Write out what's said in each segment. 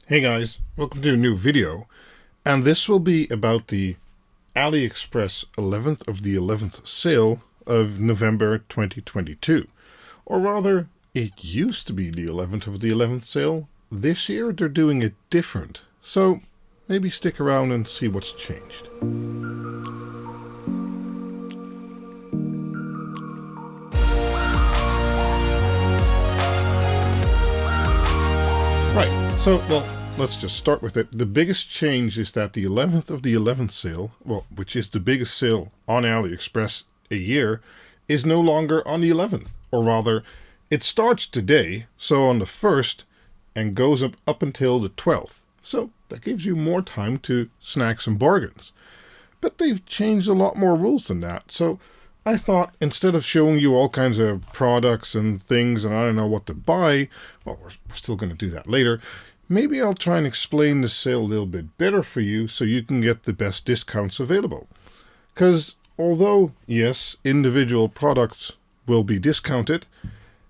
Hey guys, welcome to a new video, and this will be about the AliExpress 11th of the 11th sale of November 2022. Or rather, it used to be the 11th of the 11th sale. This year they're doing it different, so maybe stick around and see what's changed. Right, so, well, let's just start with it. The biggest change is that the 11th of the 11th sale, well, which is the biggest sale on AliExpress a year, is no longer on the 11th. Or rather, it starts today, so on the 1st, and goes up until the 12th. So that gives you more time to snag some bargains. But they've changed a lot more rules than that, so I thought instead of showing you all kinds of products and things and I don't know what to buy, well, we're still going to do that later, maybe I'll try and explain the sale a little bit better for you so you can get the best discounts available. Because although, yes, individual products will be discounted,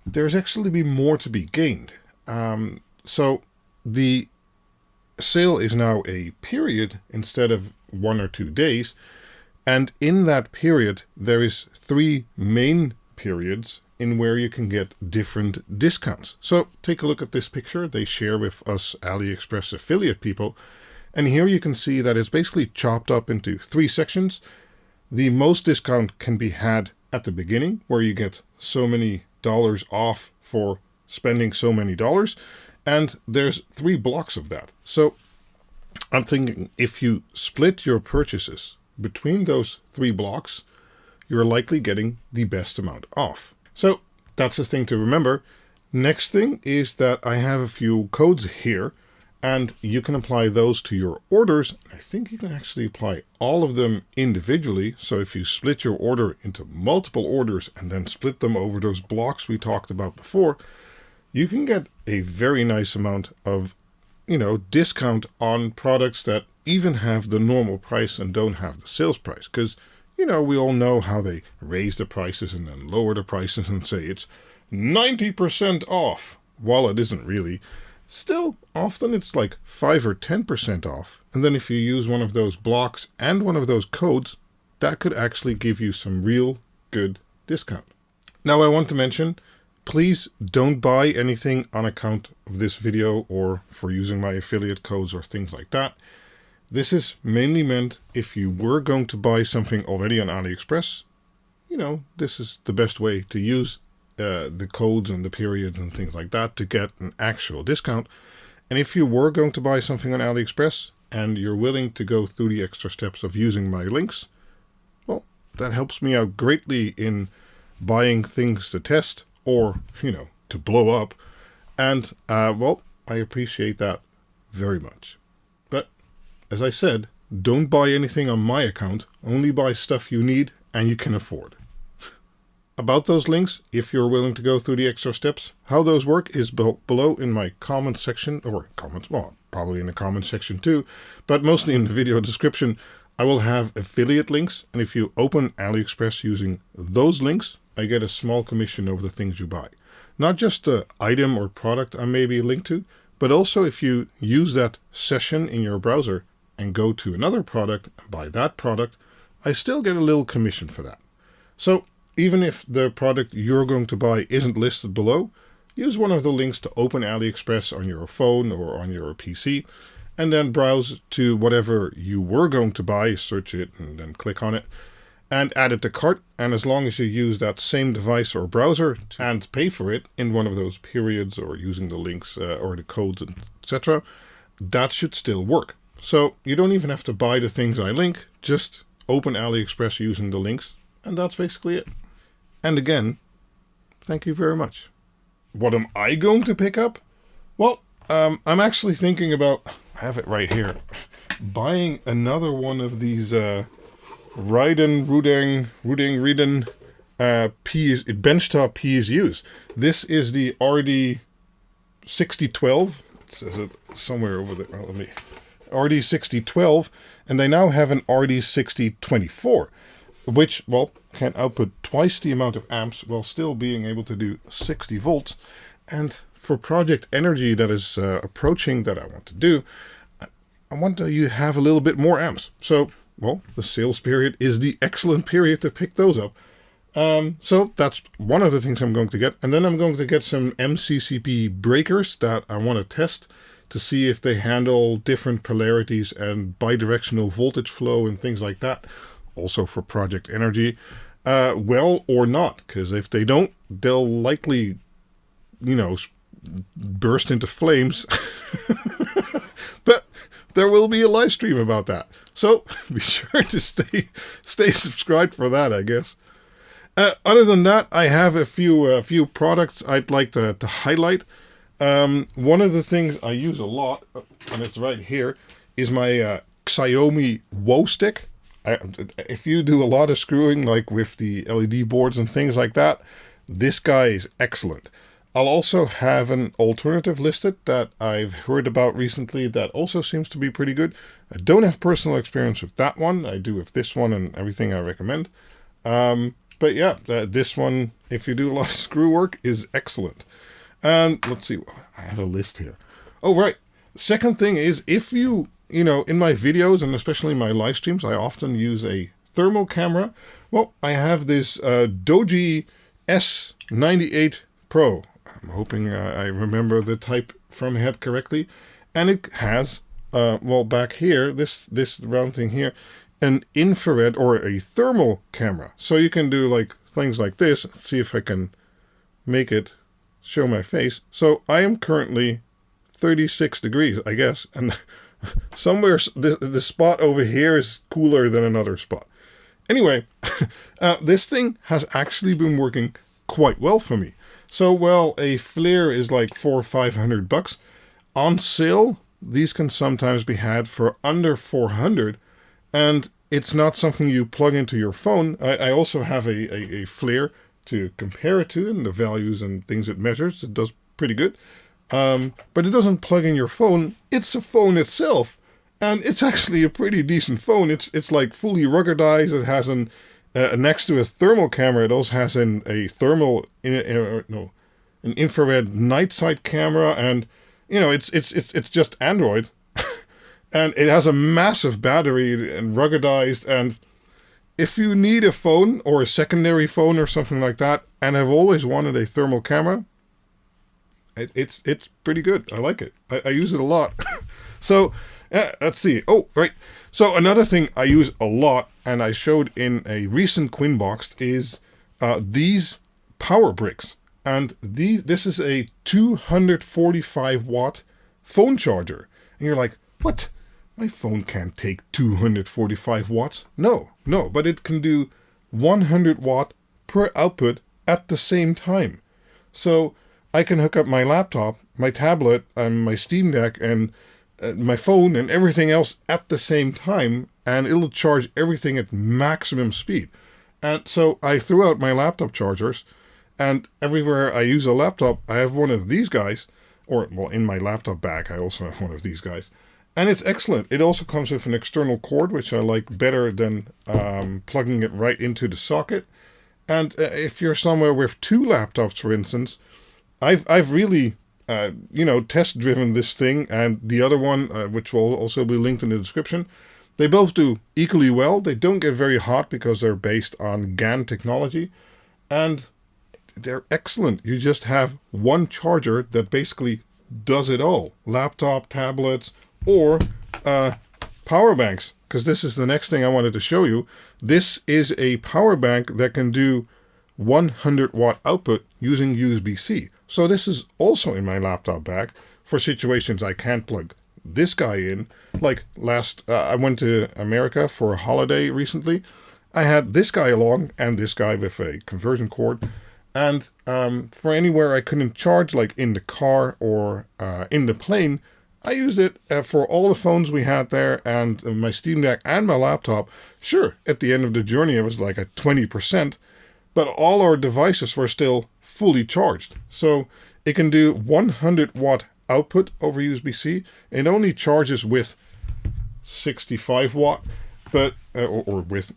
there's actually be more to be gained. So the sale is now a period instead of 1 or 2 days. And in that period, there is 3 main periods in where you can get different discounts. So take a look at this picture they share with us AliExpress affiliate people. And here you can see that it's basically chopped up into 3 sections. The most discount can be had at the beginning, where you get so many dollars off for spending so many dollars. And there's 3 blocks of that. So I'm thinking if you split your purchases between those 3 blocks, you're likely getting the best amount off. So that's the thing to remember. Next thing is that I have a few codes here, and you can apply those to your orders. I think you can actually apply all of them individually. So if you split your order into multiple orders and then split them over those blocks we talked about before, you can get a very nice amount of, discount on products that even have the normal price and don't have the sales price. Because, we all know how they raise the prices and then lower the prices and say it's 90% off, while it isn't really. Still, often it's like 5 or 10% off. And then if you use one of those blocks and one of those codes, that could actually give you some real good discount. Now I want to mention, please don't buy anything on account of this video or for using my affiliate codes or things like that. This is mainly meant if you were going to buy something already on AliExpress, this is the best way to use the codes and the periods and things like that to get an actual discount. And if you were going to buy something on AliExpress and you're willing to go through the extra steps of using my links, well, that helps me out greatly in buying things to test or, to blow up. And, well, I appreciate that very much. But, as I said, don't buy anything on my account. Only buy stuff you need and you can afford. About those links, if you're willing to go through the extra steps, how those work is below in my comments section, or comments, well, probably in the comments section too, but mostly in the video description. I will have affiliate links, and if you open AliExpress using those links, I get a small commission over the things you buy. Not just the item or product I may be linked to, but also if you use that session in your browser and go to another product and buy that product, I still get a little commission for that. So even if the product you're going to buy isn't listed below, use one of the links to open AliExpress on your phone or on your PC, and then browse to whatever you were going to buy, search it, and then click on it, and add it to cart. And as long as you use that same device or browser and pay for it in one of those periods or using the links or the codes, etc., that should still work. So you don't even have to buy the things I link, just open AliExpress using the links, and that's basically it. And again, thank you very much. What am I going to pick up? Well, I'm actually thinking about, I have it right here, buying another one of these Riden benchtop PSUs. This is the RD6012. It says it somewhere over there. Well, RD6012, and they now have an RD6024, which, well, can output twice the amount of amps while still being able to do 60 volts. And for Project Energy that is approaching that I want to do, I want you have a little bit more amps. So, well, the sales period is the excellent period to pick those up. So that's one of the things I'm going to get. And then I'm going to get some MCCB breakers that I want to test to see if they handle different polarities and bidirectional voltage flow and things like that. Also for Project Energy. Well or not, because if they don't, they'll likely, burst into flames. But there will be a live stream about that. So be sure to stay subscribed for that, I guess. Other than that, I have a few products I'd like to highlight. One of the things I use a lot, and it's right here, is my Xiaomi Wowstick. If you do a lot of screwing, like with the LED boards and things like that, this guy is excellent. I'll also have an alternative listed that I've heard about recently that also seems to be pretty good. I don't have personal experience with that one. I do with this one and everything I recommend. But yeah, this one, if you do a lot of screw work, is excellent. And let's see, I have a list here. Oh, right. Second thing is, if you, in my videos and especially my live streams, I often use a thermal camera. Well, I have this Dogee S98 Pro. I'm hoping I remember the type from head correctly. And it has, back here, this round thing here, an infrared or a thermal camera. So you can do like things like this. Let's see if I can make it show my face. So I am currently 36 degrees, I guess. And somewhere, the spot over here is cooler than another spot. Anyway, this thing has actually been working quite well for me. So, well, a flare is like $400 or $500. On sale, these can sometimes be had for under $400. And it's not something you plug into your phone. I also have a flare to compare it to, and the values and things it measures. It does pretty good. But it doesn't plug in your phone. It's a phone itself. And it's actually a pretty decent phone. It's like fully ruggedized. It has next to a thermal camera, it also has a thermal, an infrared night sight camera, and it's just Android, and it has a massive battery and ruggedized. And if you need a phone or a secondary phone or something like that, and have always wanted a thermal camera, it's pretty good. I like it. I use it a lot. So let's see. Oh, right. So another thing I use a lot, and I showed in a recent QuinBoxed, is these power bricks. And this is a 245 watt phone charger. And you're like, what? My phone can't take 245 watts. No, but it can do 100 watt per output at the same time. So I can hook up my laptop, my tablet, and my Steam Deck, and my phone and everything else at the same time, and it'll charge everything at maximum speed. And so I threw out my laptop chargers, and everywhere I use a laptop, I have one of these guys, or, well, in my laptop bag, I also have one of these guys. And it's excellent. It also comes with an external cord, which I like better than plugging it right into the socket. And if you're somewhere with two laptops, for instance, I've really test-driven this thing, and the other one, which will also be linked in the description. They both do equally well. They don't get very hot because they're based on GaN technology, and they're excellent. You just have one charger that basically does it all. Laptop, tablets, or power banks, because this is the next thing I wanted to show you. This is a power bank that can do 100 watt output using USB-C. So this is also in my laptop bag for situations I can't plug this guy in. Like I went to America for a holiday recently. I had this guy along and this guy with a conversion cord. And for anywhere I couldn't charge, like in the car or in the plane, I used it for all the phones we had there and my Steam Deck and my laptop. Sure, at the end of the journey, it was like at 20%, but all our devices were still fully charged. So it can do 100 watt output over USB-C. It only charges with 65 watt, but or with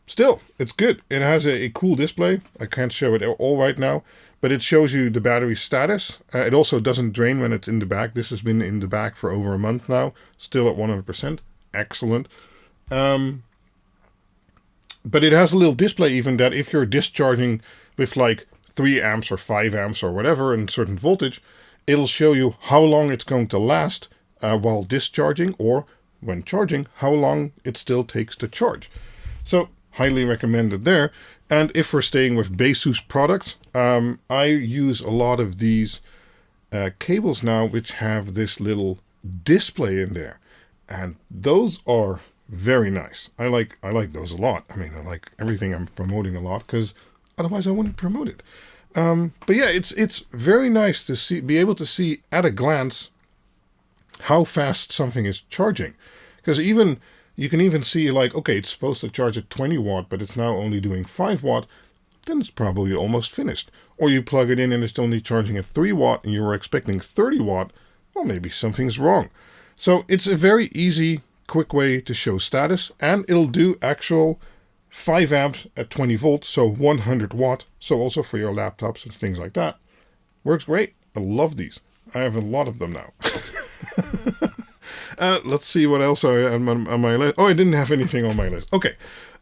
still it's good. It has a cool display. I can't show it all right now, but it shows you the battery status. It also doesn't drain when it's in the bag. This has been in the bag for over a month now, still at 100%. Excellent. But it has a little display even that if you're discharging with like 3 amps or 5 amps or whatever in certain voltage, it'll show you how long it's going to last while discharging, or when charging, how long it still takes to charge. So highly recommended there. And if we're staying with Baseus products, I use a lot of these cables now which have this little display in there, and those are very nice. I like those a lot. I mean, I like everything I'm promoting a lot, because otherwise I wouldn't promote it. But yeah, it's very nice to be able to see at a glance how fast something is charging, because you can even see like, okay, it's supposed to charge at 20 watt, but it's now only doing 5 watt. Then it's probably almost finished. Or you plug it in and it's only charging at 3 watt and you were expecting 30 watt. Well, maybe something's wrong. So it's a very easy, quick way to show status, and it'll do actual 5 amps at 20 volts, so 100 watt. So also for your laptops and things like that. Works great. I love these. I have a lot of them now. Let's see what else I am on my list. Oh, I didn't have anything on my list. Okay.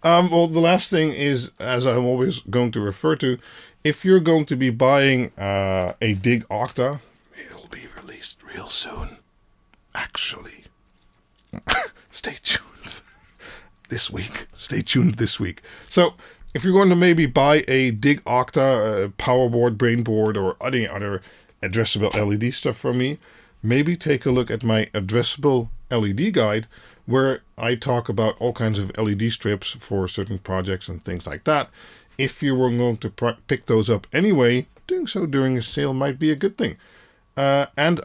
Well, the last thing is, as I'm always going to refer to, if you're going to be buying a Dig Octa, it'll be released real soon. Actually. Stay tuned. This week. Stay tuned this week. So, if you're going to maybe buy a Dig Octa power board, brain board, or any other addressable LED stuff from me, maybe take a look at my addressable LED guide, where I talk about all kinds of LED strips for certain projects and things like that. If you were going to pick those up anyway, doing so during a sale might be a good thing. And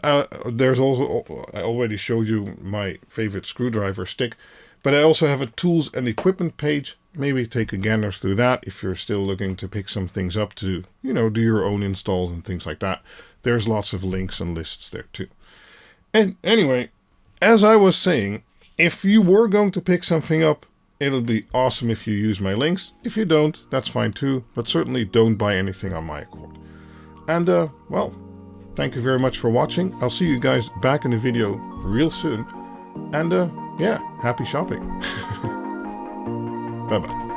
there's also, I already showed you my favorite screwdriver stick, but I also have a tools and equipment page. Maybe take a gander through that if you're still looking to pick some things up to, do your own installs and things like that. There's lots of links and lists there too. And anyway, as I was saying, if you were going to pick something up, it'll be awesome if you use my links. If you don't, that's fine too, but certainly don't buy anything on my accord. And, well, thank you very much for watching. I'll see you guys back in the video real soon. And, yeah, happy shopping. Bye-bye.